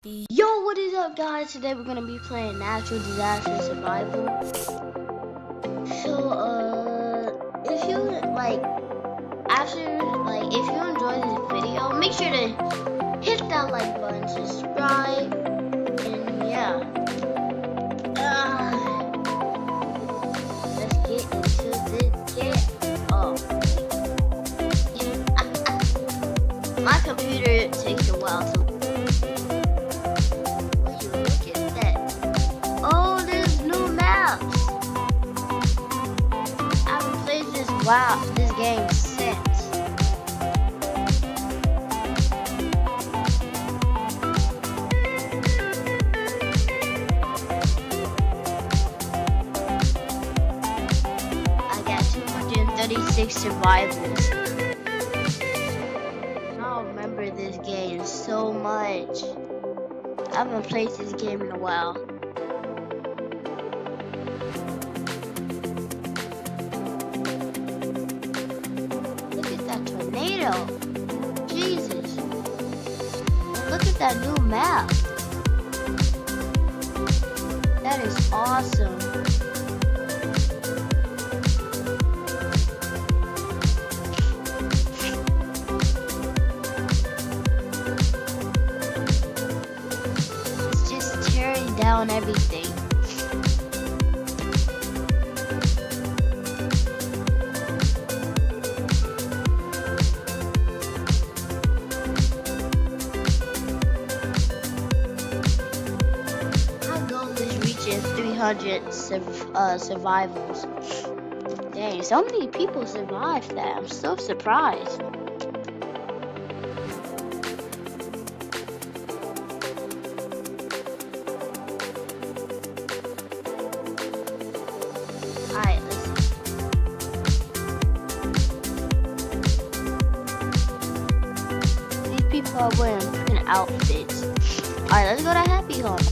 Yo, what is up, guys? Today we're gonna be playing natural disaster survival. So, if you if you enjoy this video, make sure to hit that like button, subscribe, and yeah. Let's get into this game. Oh, my computer takes a while to. Oh, there's new maps. I haven't played this game since. I got 236 survivals. I remember this game so much. I haven't played this game in a while. Tornado. Jesus. And look at that new map. That is awesome. It's just tearing down everything. Reaching 300 survivals. Dang, so many people survived that. I'm so surprised. Alright, these people are wearing freaking outfits. Alright, let's go to Happy Home.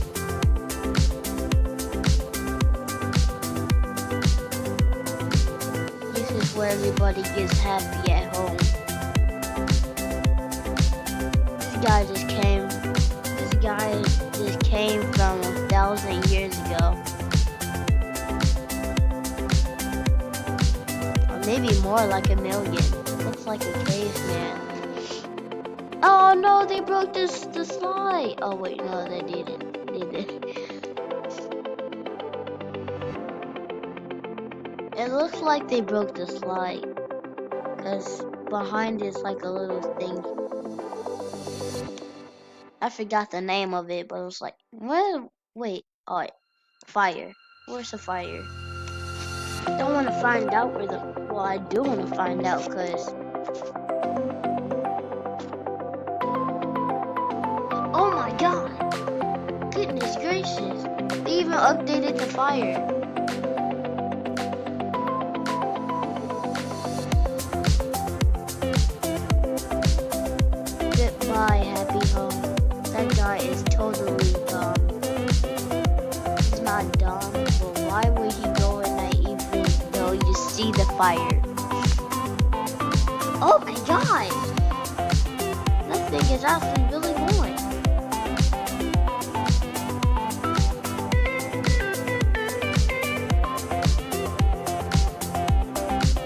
Where everybody gets happy at home. This guy just came from 1,000 years ago. Or maybe more, like 1,000,000. Looks like a caveman. Oh no, they broke the slide. Oh wait, no, they didn't. They did. It looks like they broke the slide, because behind it's like a little thing. I forgot the name of it, but it was like, what? Wait, oh, fire. Where's the fire? I don't want to find out where well, I do want to find out, because... Oh my god! Goodness gracious! They even updated the fire. Goodbye, Happy Home. That guy is totally dumb. He's not dumb, but why would he go in that even though you see the fire? Oh my god! That thing is actually really going.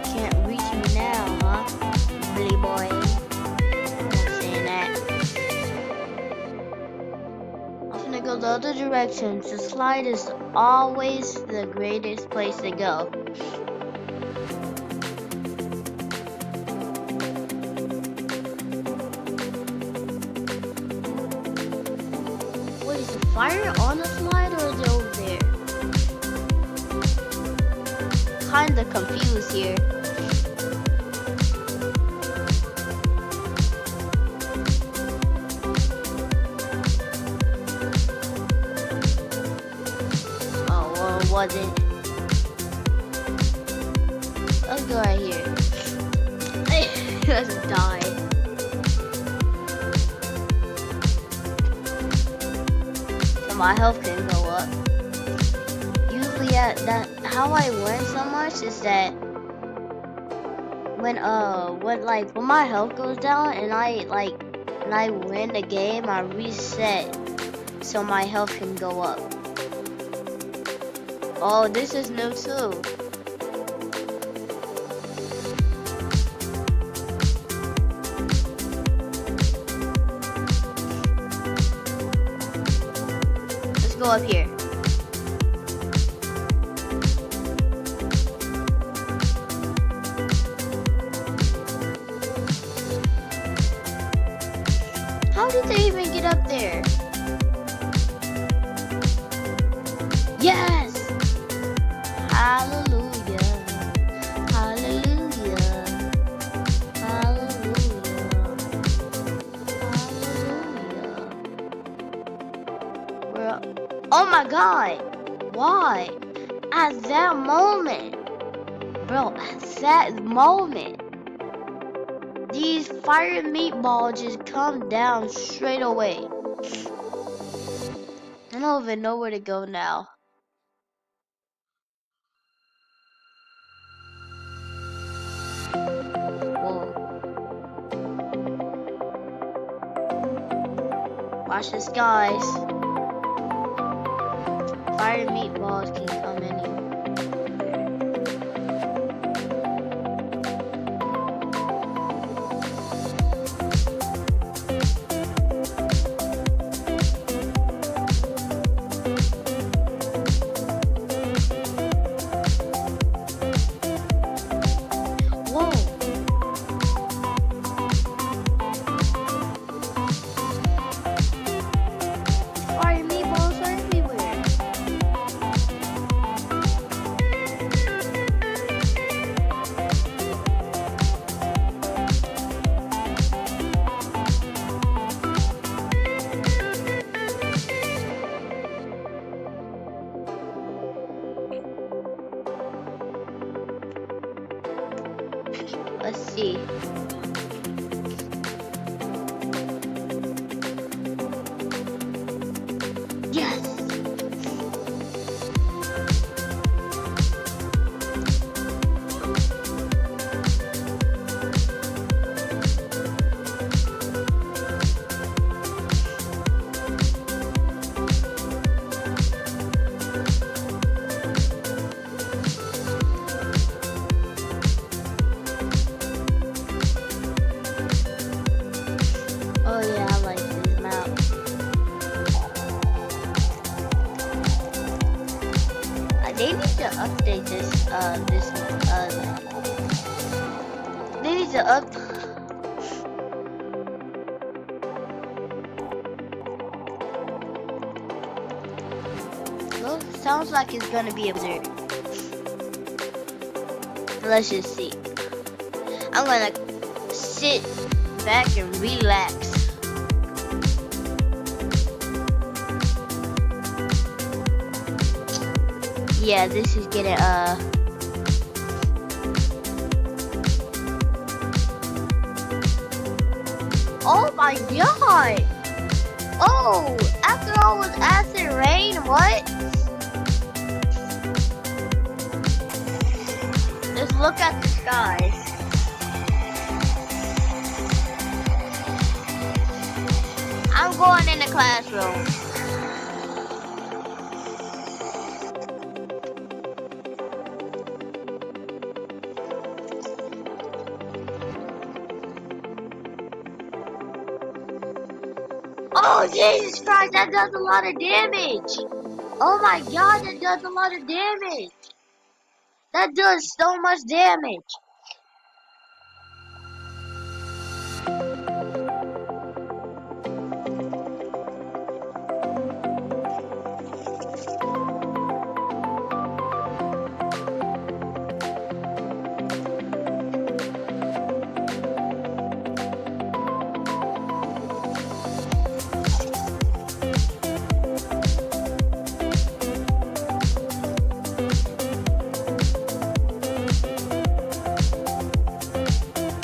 Can't reach me now, huh? Billy boy. Go the other direction. The slide is always the greatest place to go. Wait, is the fire on the slide or is it over there? Kinda confused here. Was it? Let's go right here. Let's die. So my health can go up. Usually how I win so much is that when my health goes down and I win the game, I reset so my health can go up. Oh, this is new too. Let's go up here. How did they even get up there? Yes! Hallelujah. Hallelujah. Hallelujah. Hallelujah. We're up. Oh my god! Why? At that moment. Bro, at that moment. These fire meatballs just come down straight away. I don't even know where to go now. Whoa. Watch this, guys. Fire meatballs can come anywhere. Let's see. Yes. Oh yeah, I like this map. They need to update this. They need to up. Well, sounds like it's gonna be absurd. Let's just see. I'm gonna sit back and relax. Yeah, this is getting oh my god! Oh, after all was acid rain, what? Just look at the sky. I'm going in the classroom. Oh, Jesus Christ, that does a lot of damage. Oh my god, that does a lot of damage. That does so much damage.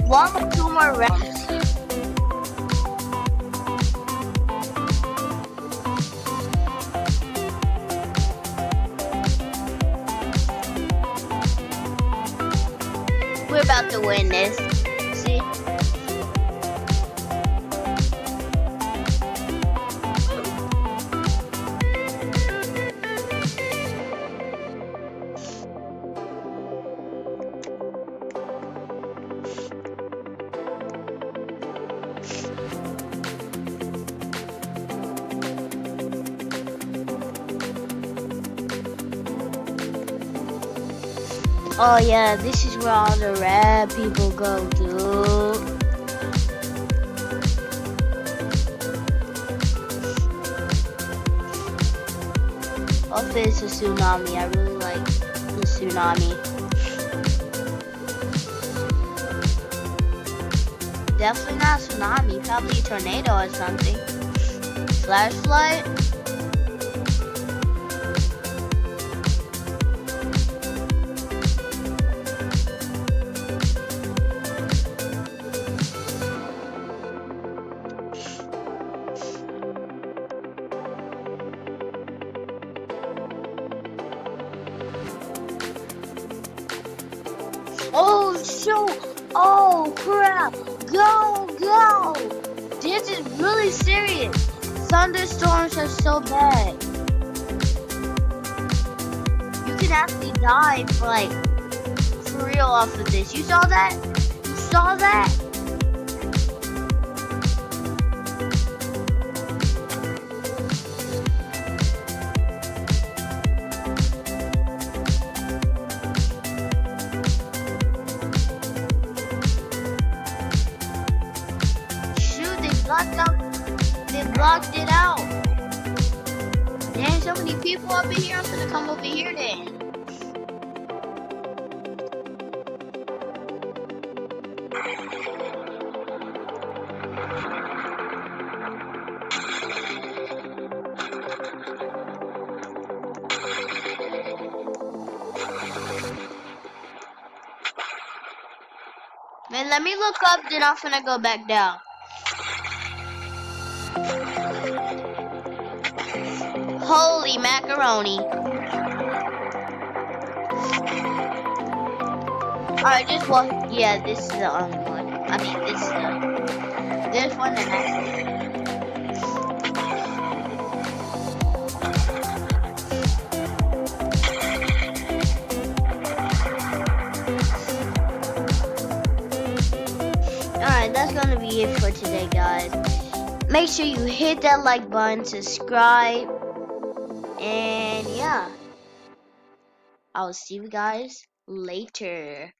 One or two more rounds. We're about to win this. See? Oh yeah, this is where all the red people go, dude. Hopefully it's a tsunami. I really like the tsunami. Definitely not a tsunami. Probably a tornado or something. Flash flood. Oh shoot! Oh crap! Go, go! This is really serious. Thunderstorms are so bad. You can actually die for real off of this. You saw that? You saw that? They blocked it out. There's so many people up in here. I'm gonna come over here then. Man, let me look up, then I'm gonna go back down. Holy macaroni. Alright, this one, yeah, this is the only one. I mean, this one and that. Alright, that's gonna be it for today, guys. Make sure you hit that like button, subscribe, and yeah, I'll see you guys later.